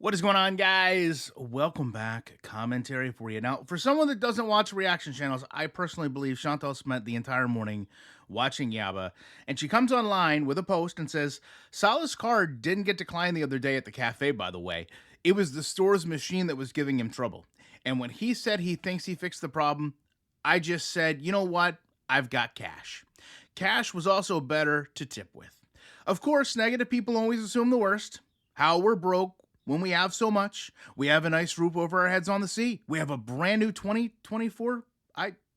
What is going on, guys? Welcome back. Commentary for you. Now, for someone that doesn't watch reaction channels, I personally believe Chantal spent the entire morning watching Yaba, and she comes online with a post and says, Salah's card didn't get declined the other day at the cafe, by the way. It was the store's machine that was giving him trouble. And when he said he thinks he fixed the problem, I just said, you know what? I've got cash. Cash was also better to tip with. Of course, negative people always assume the worst. How we're broke when we have so much. We have a nice roof over our heads on the sea. We have a brand new 2024.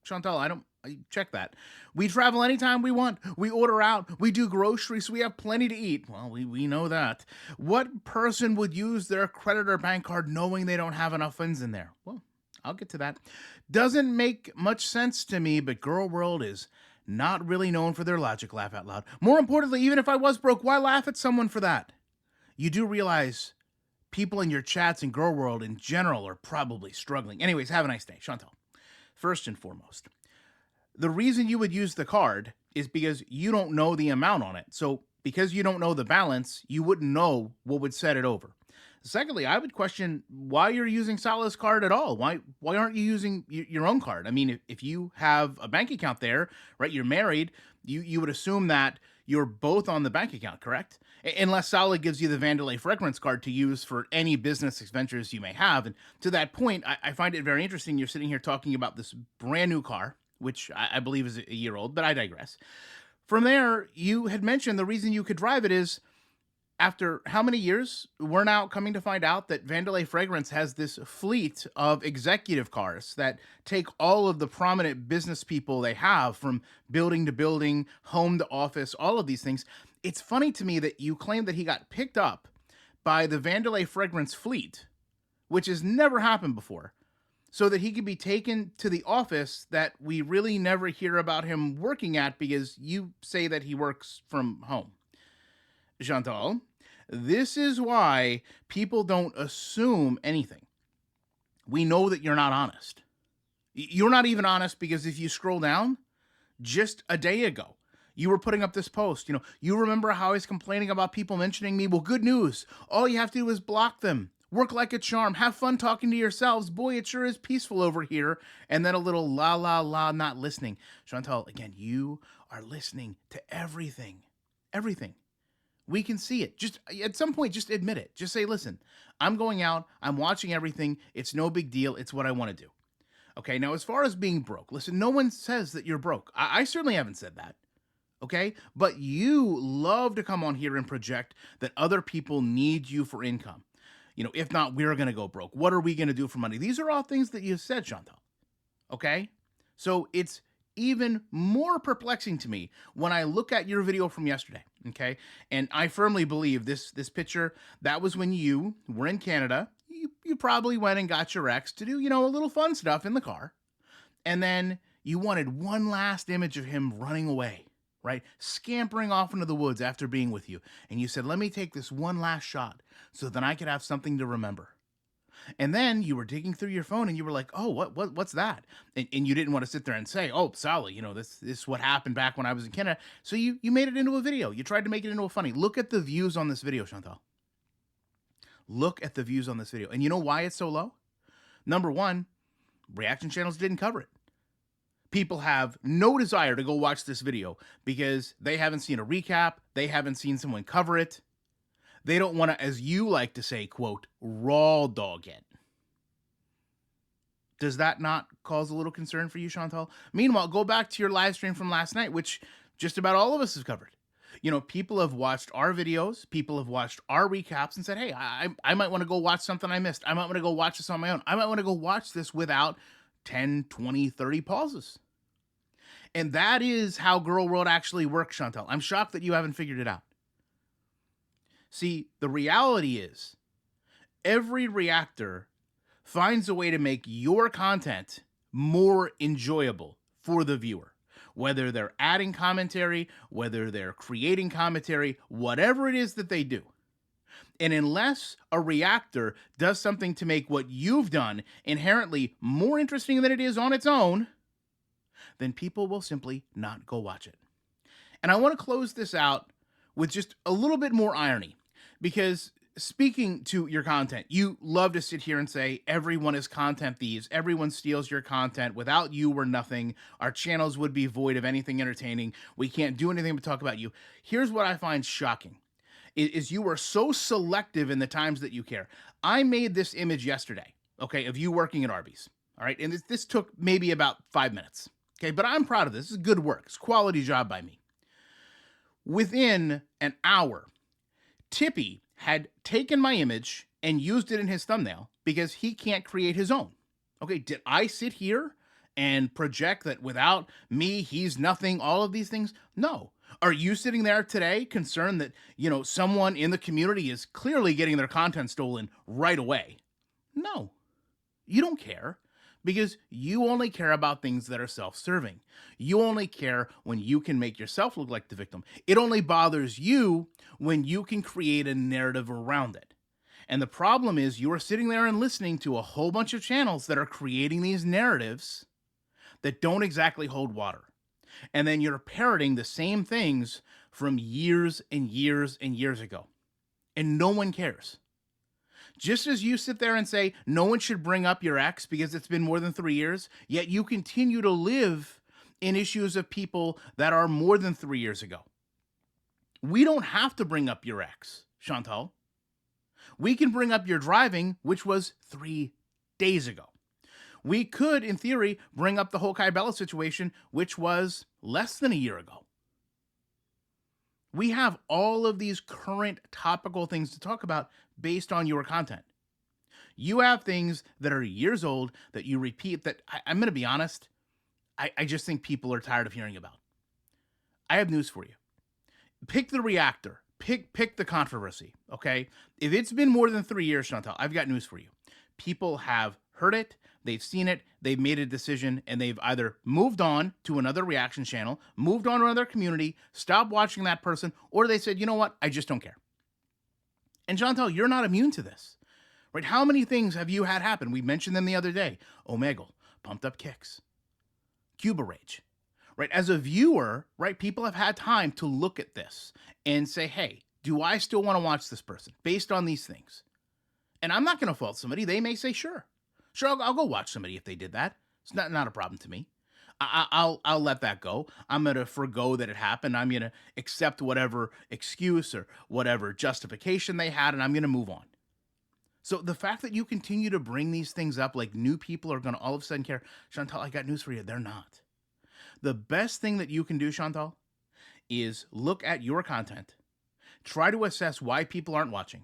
Chantal, I check that. We travel anytime we want. We order out. We do groceries. So we have plenty to eat. Well, we know that. What person would use their credit or bank card knowing they don't have enough funds in there? Well, I'll get to that. Doesn't make much sense to me, but Girl World is not really known for their logic, laugh out loud. More importantly, even if I was broke, why laugh at someone for that? You do realize people in your chats in Girl World in general are probably struggling. Anyways, have a nice day. Chantal, first and foremost, the reason you would use the card is because you don't know the amount on it. So because you don't know the balance, you wouldn't know what would set it over. Secondly, I would question why you're using Salah's card at all. Why aren't you using your own card? I mean, if you have a bank account there, right? You're married. You would assume that you're both on the bank account, correct? Unless Salah gives you the Vandalay Fragrance card to use for any business ventures you may have. And to that point, I find it very interesting. You're sitting here talking about this brand new car, which I believe is a year old, but I digress. From there, you had mentioned the reason you could drive it is after how many years, we're now coming to find out that Vandalay Fragrance has this fleet of executive cars that take all of the prominent business people they have from building to building, home to office, all of these things. It's funny to me that you claim that he got picked up by the Vandalay Fragrance fleet, which has never happened before, so that he could be taken to the office that we really never hear about him working at because you say that he works from home. Chantal, this is why people don't assume anything. We know that you're not honest. You're not even honest because if you scroll down, just a day ago, you were putting up this post. You remember how I was complaining about people mentioning me? Well, good news. All you have to do is block them. Work like a charm. Have fun talking to yourselves. Boy, it sure is peaceful over here. And then a little la la la, not listening. Chantal, again, you are listening to everything. Everything. We can see it. Just at some point, just admit it. Just say, listen, I'm going out. I'm watching everything. It's no big deal. It's what I want to do. Okay. Now, as far as being broke, listen, no one says that you're broke. I certainly haven't said that. Okay. But you love to come on here and project that other people need you for income. If not, we're going to go broke. What are we going to do for money? These are all things that you said, Chantal. Okay. So it's even more perplexing to me when I look at your video from yesterday. Okay. And I firmly believe this picture, that was when you were in Canada. You probably went and got your ex to do, a little fun stuff in the car. And then you wanted one last image of him running away, right? Scampering off into the woods after being with you. And you said, let me take this one last shot so then I could have something to remember. And then you were digging through your phone and you were like, oh, what's that? And you didn't want to sit there and say, oh, Sally, this is what happened back when I was in Canada. So you made it into a video. You tried to make it into a funny. Look at the views on this video, Chantal. Look at the views on this video. And you know why it's so low? Number one, reaction channels didn't cover it. People have no desire to go watch this video because they haven't seen a recap. They haven't seen someone cover it. They don't want to, as you like to say, quote, raw dog it. Does that not cause a little concern for you, Chantal? Meanwhile, go back to your live stream from last night, which just about all of us have covered. People have watched our videos. People have watched our recaps and said, hey, I might want to go watch something I missed. I might want to go watch this on my own. I might want to go watch this without 10, 20, 30 pauses. And that is how Girl World actually works, Chantal. I'm shocked that you haven't figured it out. See, the reality is every reactor finds a way to make your content more enjoyable for the viewer. Whether they're adding commentary, whether they're creating commentary, whatever it is that they do. And unless a reactor does something to make what you've done inherently more interesting than it is on its own, then people will simply not go watch it. And I want to close this out with just a little bit more irony, because Speaking to your content, you love to sit here and say everyone is content thieves. Everyone steals your content. Without you, we're nothing. Our channels would be void of anything entertaining. We can't do anything but talk about you. Here's what I find shocking is you are so selective in the times that you care. I made this image yesterday, okay, of you working at Arby's. All right. And this took maybe about 5 minutes. Okay. But I'm proud of this. This is good work. It's a quality job by me. Within an hour, Tippy had taken my image and used it in his thumbnail because he can't create his own. Okay, did I sit here and project that without me, he's nothing, all of these things? No. Are you sitting there today concerned that, someone in the community is clearly getting their content stolen right away? No. You don't care because you only care about things that are self-serving. You only care when you can make yourself look like the victim. It only bothers you when you can create a narrative around it. And the problem is you are sitting there and listening to a whole bunch of channels that are creating these narratives that don't exactly hold water. And then you're parroting the same things from years and years and years ago. And no one cares. Just as you sit there and say no one should bring up your ex because it's been more than 3 years, yet you continue to live in issues of people that are more than 3 years ago. We don't have to bring up your ex, Chantal. We can bring up your driving, which was 3 days ago. We could, in theory, bring up the whole Kybella situation, which was less than a year ago. We have all of these current topical things to talk about based on your content. You have things that are years old that you repeat that I'm going to be honest, I just think people are tired of hearing about. I have news for you. Pick the reactor. Pick the controversy, okay? If it's been more than 3 years, Chantal, I've got news for you. People have heard it, they've seen it, they've made a decision, and they've either moved on to another reaction channel, moved on to another community, stopped watching that person, or they said, you know what, I just don't care. And Chantal, you're not immune to this, right? How many things have you had happen? We mentioned them the other day. Omegle, Pumped Up Kicks, Cuba Rage, right? As a viewer, right, people have had time to look at this and say, hey, do I still want to watch this person based on these things? And I'm not going to fault somebody. They may say, sure, I'll go watch somebody if they did that. It's not a problem to me. I'll let that go. I'm going to forgo that it happened. I'm going to accept whatever excuse or whatever justification they had, and I'm going to move on. So the fact that you continue to bring these things up like new people are going to all of a sudden care, Chantal, I got news for you. They're not. The best thing that you can do, Chantal, is look at your content, try to assess why people aren't watching,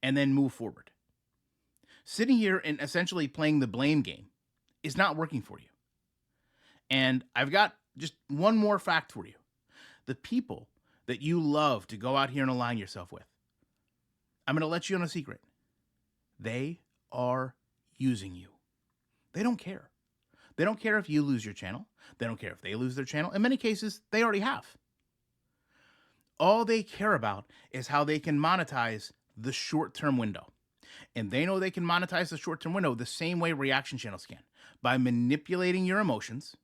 and then move forward. Sitting here and essentially playing the blame game is not working for you. And I've got just one more fact for you. The people that you love to go out here and align yourself with, I'm going to let you in a secret. They are using you. They don't care. They don't care if you lose your channel. They don't care if they lose their channel. In many cases, they already have. All they care about is how they can monetize the short-term window. And they know they can monetize the short-term window the same way reaction channels can, by manipulating your emotions,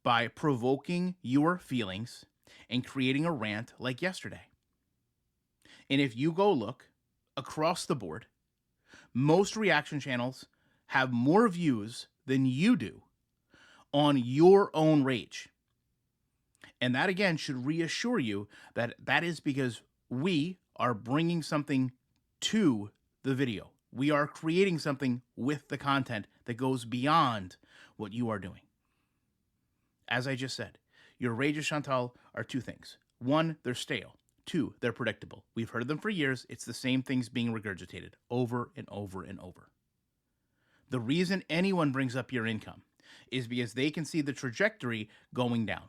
by provoking your feelings, and creating a rant like yesterday. And if you go look across the board, most reaction channels have more views than you do on your own rage. And that, again, should reassure you that that is because we are bringing something to the video. We are creating something with the content that goes beyond what you are doing. As I just said, your rages, Chantal, are two things. One, they're stale. Two, they're predictable. We've heard them for years. It's the same things being regurgitated over and over and over. The reason anyone brings up your income is because they can see the trajectory going down.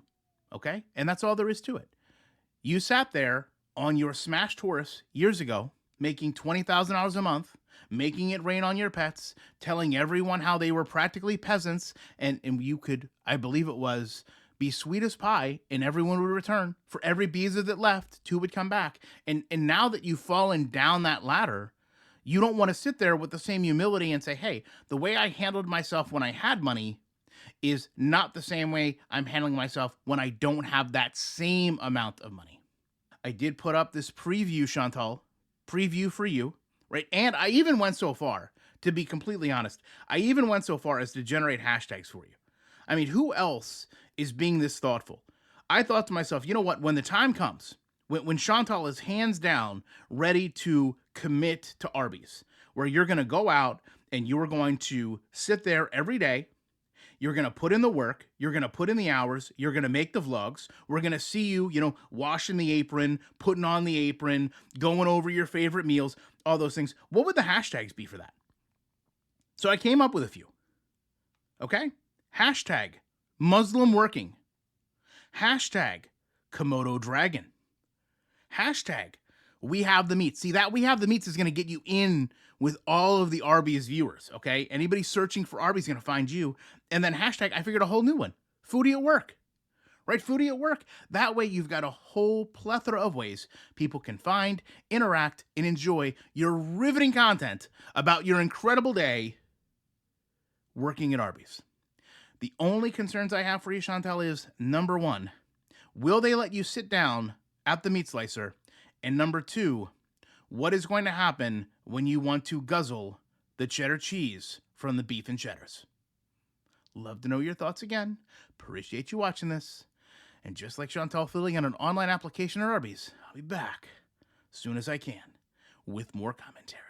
Okay? And that's all there is to it. You sat there on your smashed horse years ago, making $20,000 a month, making it rain on your pets, telling everyone how they were practically peasants, and you could, I believe it was, be sweet as pie, and everyone would return. For every Beezer that left, 2 would come back. And now that you've fallen down that ladder, you don't want to sit there with the same humility and say, hey, the way I handled myself when I had money is not the same way I'm handling myself when I don't have that same amount of money. I did put up this preview, Chantal, preview for you, right? And I even went so far, to be completely honest, I even went so far as to generate hashtags for you. I mean, who else is being this thoughtful? I thought to myself, you know what? When the time comes, when Chantal is hands down ready to commit to Arby's, where you're going to go out and you are going to sit there every day, you're going to put in the work, you're going to put in the hours, you're going to make the vlogs. We're going to see you, washing the apron, putting on the apron, going over your favorite meals, all those things. What would the hashtags be for that? So I came up with a few. Okay? Hashtag Muslim working. Hashtag Komodo dragon. Hashtag we have the meats. See, that we have the meats is going to get you in with all of the Arby's viewers. Okay? Anybody searching for Arby's is going to find you. And then hashtag, I figured a whole new one. Foodie at work. Right? Foodie at work. That way you've got a whole plethora of ways people can find, interact, and enjoy your riveting content about your incredible day working at Arby's. The only concerns I have for you, Chantal, is number one, will they let you sit down at the meat slicer? And number two, what is going to happen when you want to guzzle the cheddar cheese from the beef and cheddars? Love to know your thoughts again. Appreciate you watching this. And just like Chantal filling out an online application at Arby's, I'll be back as soon as I can with more commentary.